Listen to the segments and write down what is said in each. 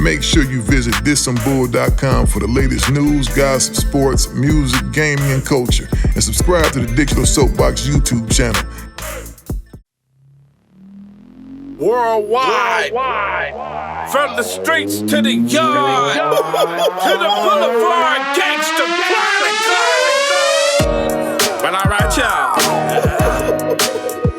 Make sure you visit thissomebull.com for the latest news, gossip, sports, music, gaming, and culture. And subscribe to the Digital Soapbox YouTube channel. Worldwide. From the streets to the yard, to the boulevard, gangsta chronicle. Well, all right, y'all.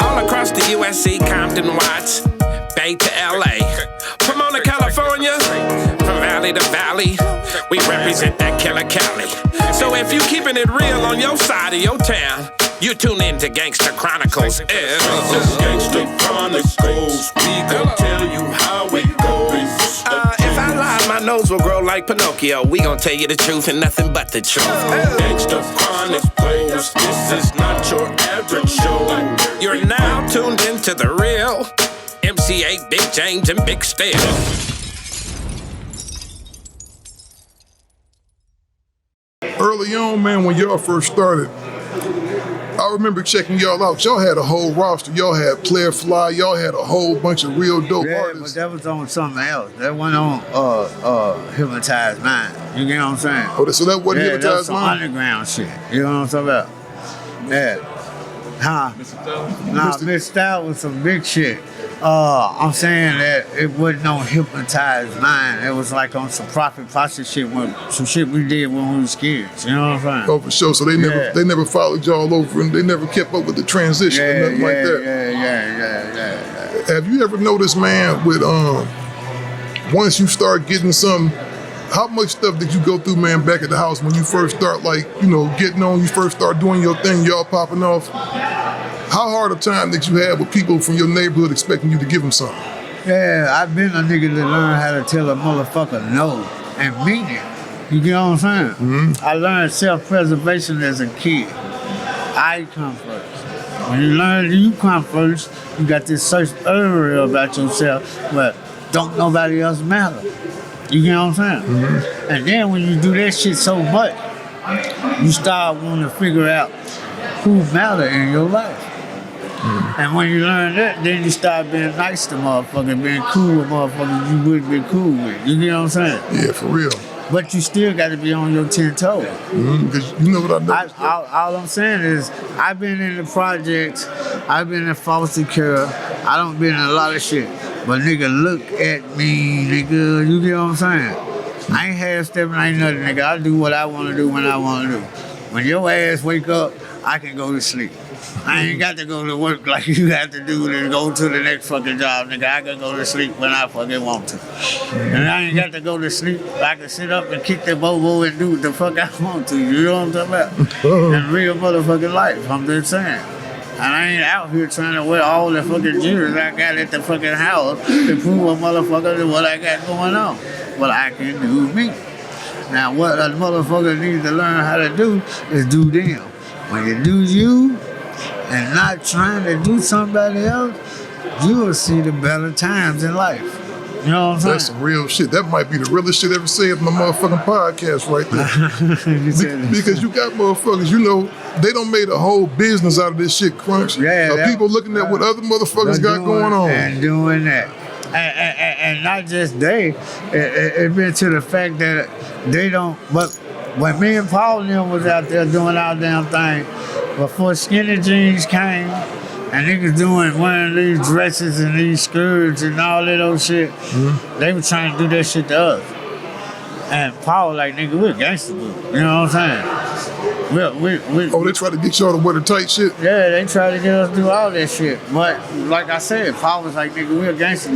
All across the USC, Compton, Watts, Bay to LA, Pomona, California, from valley to valley, we represent that killer Cali. So if you keeping it real on your side of your town, you tune in to Gangsta Chronicles. This is Gangsta Chronicles. We gon' tell you how it goes. If I lie, my nose will grow like Pinocchio. We gon' tell you the truth and nothing but the truth. Gangsta Chronicles. This is not your average show. You're now tuned into the real MC8, Big James, and Big Steel. Early on, man, when y'all first started, I remember checking y'all out. Y'all had a whole roster. Y'all had Player Fly. Y'all had a whole bunch of real dope artists. But that was on something else. That wasn't on Hypnotized Mind. You get what I'm saying? Oh, so that wasn't Hypnotized Mind? That was some Mind? underground shit. You know what I'm talking about? Yeah. Huh? Nah, Mr. Style was some big shit. I'm saying that it wasn't on Hypnotized Mind. It was like on some Prophet Posse shit, some shit we did when we was kids. You know what I'm saying? Oh, for sure. So they never followed y'all over, and they never kept up with the transition or nothing like that. Yeah. Have you ever noticed, man, with once you start getting some, how much stuff did you go through, man, back at the house when you first start, like, you know, getting on, you first start doing your thing, y'all popping off? How hard a time did you have with people from your neighborhood expecting you to give them something? Yeah, I've been a nigga that learned how to tell a motherfucker no and mean it. You get what I'm saying? Mm-hmm. I learned self-preservation as a kid. I come first. When you learn you come first, you got this search area about yourself, but don't nobody else matter. You get what I'm saying? Mm-hmm. And then when you do that shit so much, you start wanting to figure out who matter in your life. Mm-hmm. And when you learn that, then you start being nice to motherfuckers, being cool with motherfuckers you wouldn't be cool with. You get what I'm saying? Yeah, for real. But you still got to be on your 10 toes. Because you know what I know. All I'm saying is, I've been in the projects, I've been in foster care, I done been in a lot of shit. But nigga, look at me, nigga. You get what I'm saying? I ain't half-stepping, I ain't nothing, nigga. I do what I want to do when I want to do. When your ass wake up, I can go to sleep. I ain't got to go to work like you have to do to go to the next fucking job, nigga. I can go to sleep when I fucking want to. And I ain't got to go to sleep. I can sit up and kick the bobo and do what the fuck I want to. You know what I'm talking about? In real motherfucking life, I'm just saying. And I ain't out here trying to wear all the fucking jewelry I got at the fucking house to prove a motherfucker what I got going on. But I can do me. Now, what a motherfucker needs to learn how to do is do them. When you do you and not trying to do somebody else, you will see the better times in life. You know what I'm saying? That's some real shit. That might be the realest shit ever said on the motherfucking podcast right there. Because you got motherfuckers, you know, they done made a whole business out of this shit, Crunch. Yeah, people looking at what other motherfuckers got going on. And doing that. And not just they, it been to the fact that they don't, but when me and Paul and them was out there doing our damn thing, before skinny jeans came, and niggas wearing these dresses and these skirts and all that old shit, they were trying to do that shit to us. And Paul like, nigga, we're gangster, you know what I'm saying? They try to get y'all to wear the tight shit? Yeah, they try to get us to do all that shit. But like I said, Paul was like, nigga, we're gangster.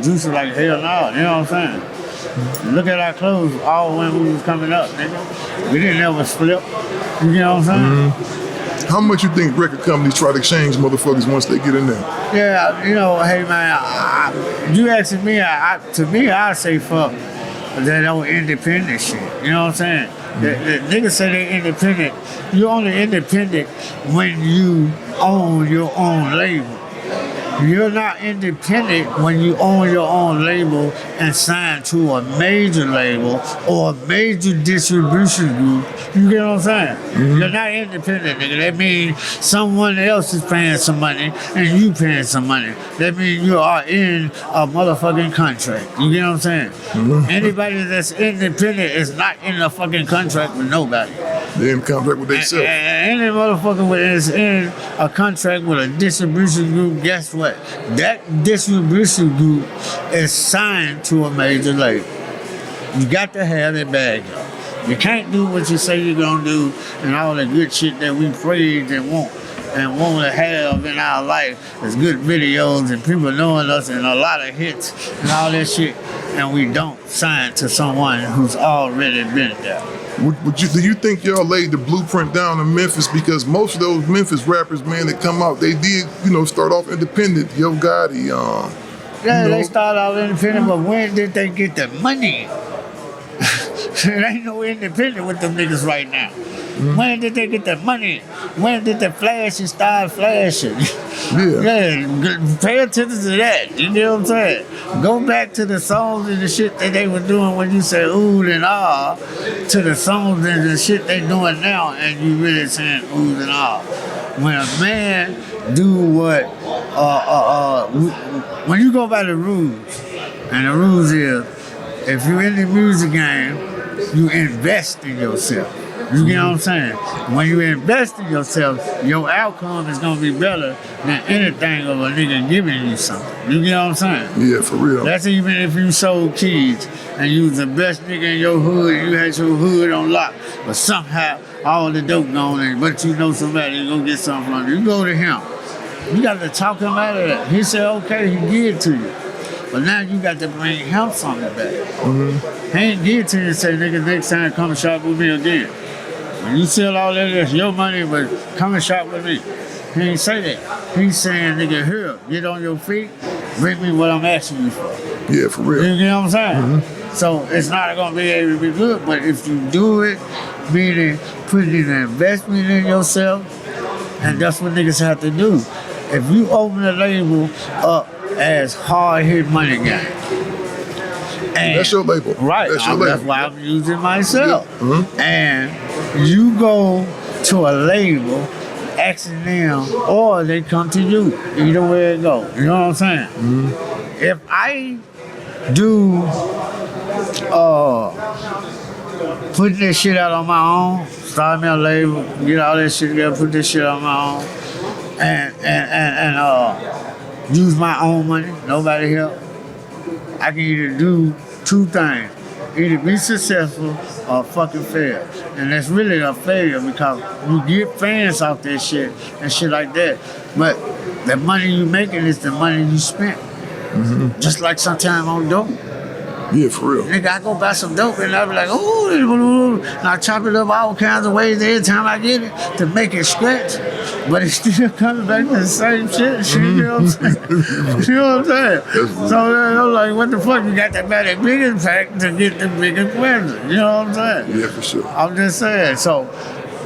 Juice was like, hell no, you know what I'm saying? Look at our clothes all when we was coming up, nigga. We didn't ever flip. You know what I'm saying? How much you think record companies try to change motherfuckers once they get in there? Yeah, you know, hey man, you asking me, to me, I say fuck that old independent shit. You know what I'm saying? The niggas say they independent. You're only independent when you own your own label. You're not independent when you own your own label and sign to a major label or a major distribution group. You get what I'm saying? Mm-hmm. You're not independent, nigga. That means someone else is paying some money and you paying some money. That means you are in a motherfucking contract. You get what I'm saying? Mm-hmm. Anybody that's independent is not in a fucking contract with nobody. They're in contract with themselves. Any motherfucker is in a contract with a distribution group, guess what? That distribution group is signed to a major label. You got to have that bag up. You can't do what you say you're gonna do and all the good shit that we praise and want to have in our life is good videos and people knowing us and a lot of hits and all that shit, and we don't sign to someone who's already been there. Do you think y'all laid the blueprint down in Memphis? Because most of those Memphis rappers, man, that come out, they did, start off independent. Yo Gotti, They started out independent, but when did they get the money? There ain't no independent with them niggas right now. Mm-hmm. When did they get the money? When did the flashes start flashing? Yeah. Pay attention to that. You know what I'm saying? Go back to the songs and the shit that they were doing when you say ooh and ah, to the songs and the shit they doing now, and you really saying ooh and ah. When a man do what, when you go by the rules, and the rules is, if you're in the music game, you invest in yourself. You get what I'm saying? When you invest in yourself, your outcome is gonna be better than anything of a nigga giving you something. You get what I'm saying? Yeah, for real. That's even if you sold kids and you was the best nigga in your hood, you had your hood on lock, but somehow all the dope gone in, but you know somebody gonna get something from you. You go to him. You got to talk him out of that. He said, okay, he give it to you. But now you got to bring him something back. Mm-hmm. He ain't give it to you and say, nigga, next time come and shop with me again. When you sell all that, that's your money, but come and shop with me. He ain't say that. He's saying, nigga, here, get on your feet, bring me what I'm asking you for. Yeah, for real. You know what I'm saying? Mm-hmm. So it's not going to be able to be good, but if you do it, meaning putting an investment in yourself, and that's what niggas have to do. If you open a label up as Hard Hit Money Gang, and that's your label. Right. That's your label. That's why I'm using myself. Yeah. Mm-hmm. And you go to a label asking them, or they come to you. Either way it go. You know what I'm saying? Mm-hmm. If I do putting this shit out on my own, start me a label, get all that shit together, put this shit on my own, and use my own money, nobody help, I can either do two things. Either be successful or fucking fail. And that's really a failure because you get fans off that shit and shit like that. But the money you making is the money you spent. Mm-hmm. Just like sometime on dope. Yeah, for real. Nigga, I go buy some dope and I be like, ooh, and I chop it up all kinds of ways every time I get it to make it scratch. But it still comes back to the same shit. Mm-hmm. You know what I'm saying? You know what I'm saying? So I'm like, what the fuck? You got to buy that bigger pack to get the bigger question. You know what I'm saying? Yeah, for sure. I'm just saying. So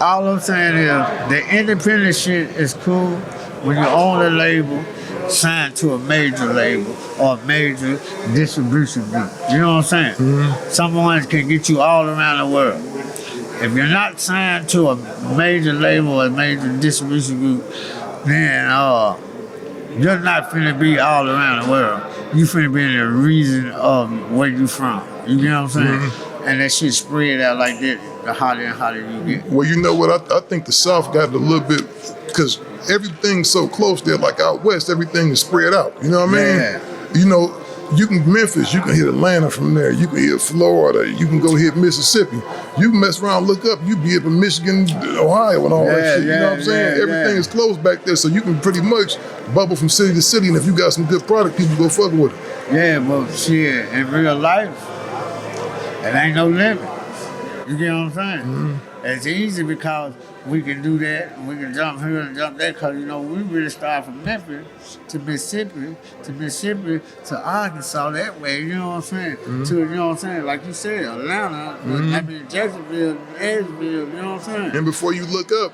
all I'm saying is the independent shit is cool when you own a label, signed to a major label or a major distribution group. You know what I'm saying? Mm-hmm. Someone can get you all around the world. If you're not signed to a major label or a major distribution group, then you're not finna be all around the world. You finna be in the region of where you from. You know what I'm saying? Mm-hmm. And that shit spread out like that, the hotter and hotter you get. Well, you know what? I think the South got it a little bit, because everything's so close there, like out west, everything is spread out. You know what I mean? Yeah. You know, you can Memphis, you can hit Atlanta from there, you can hit Florida, you can go hit Mississippi. You can mess around, look up, you be up in Michigan, Ohio, and all that shit. You know what I'm saying? Everything is close back there, so you can pretty much bubble from city to city, and if you got some good product, people go fuck with it. Yeah, but shit, in real life, it ain't no limit. You get what I'm saying? Mm-hmm. It's easy because we can do that, and we can jump here and jump there, because, you know, we really start from Memphis to Mississippi to Arkansas that way, you know what I'm saying? Mm-hmm. To, you know what I'm saying? Like you said, Atlanta, I mean, Jacksonville, Edgefield, you know what I'm saying? And before you look up,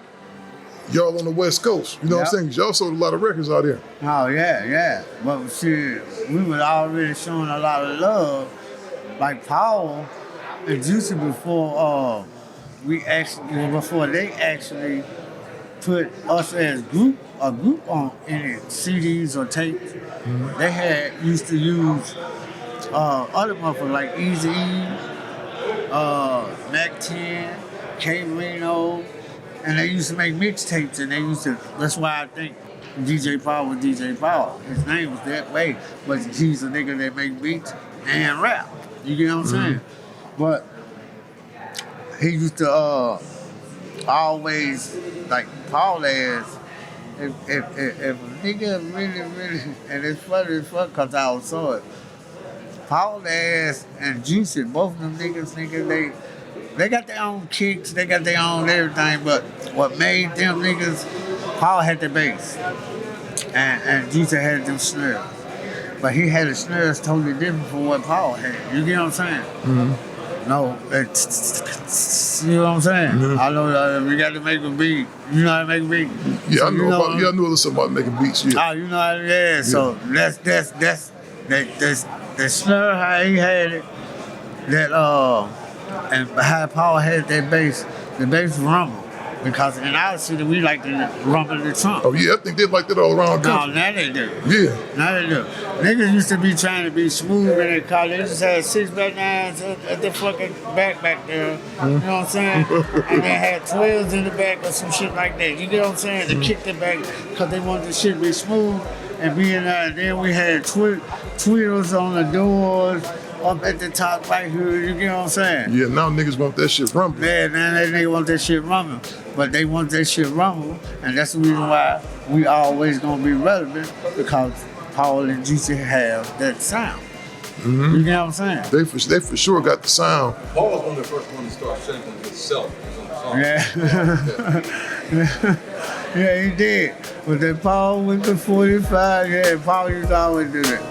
y'all on the West Coast. You know what I'm saying? 'Cause y'all sold a lot of records out there. Oh yeah. But see, we was already showing a lot of love, like Paul and Juicy before they actually put us as a group on any CDs or tapes. They used to use other motherfuckers like Easy Mac 10, K Reno, and they used to make mixtapes, and that's why I think DJ Power was DJ Power. His name was that way, but he's a nigga that make beats and rap. You get what I'm saying? But he used to always, like Paul ass, if a nigga really, and it's funny because I was saw it, Paul ass and Juicy, both of them niggas, they got their own kicks, they got their own everything, but what made them niggas, Paul had the bass, and Juicy had them snares. But he had the snares totally different from what Paul had. You get what I'm saying? No, you know what I'm saying? I know that we got to make a beat. You know how to make a beat? Yeah, so I know about. Yeah, I know a little about making beats. Yeah. Oh, you know how to, yeah. So that's the snare how he had it. That and how Paul had that bass. The bass rumble. Because in our city, we like to rumble the trunk. Oh yeah, I think they like that all around the No, country. now they do. Yeah. Now they do. Niggas used to be trying to be smooth in their car. They just had 6x9s at the fucking back there. You know what I'm saying? And they had 12s in the back or some shit like that. You get what I'm saying? They kicked it back because they wanted the shit to be smooth and be in there. Then we had tweeters on the doors, up at the top right here. You get what I'm saying? Yeah, now niggas want that shit rumbling. Yeah, man, they niggas want that shit rumbling. But they want that shit rumble, and that's the reason why we always gonna be relevant, because Paul and Juicy have that sound. You get what I'm saying? They for sure got the sound. Paul was one of the first ones to start sampling himself. Yeah, he did. But then Paul with the 45, Paul used to always do that.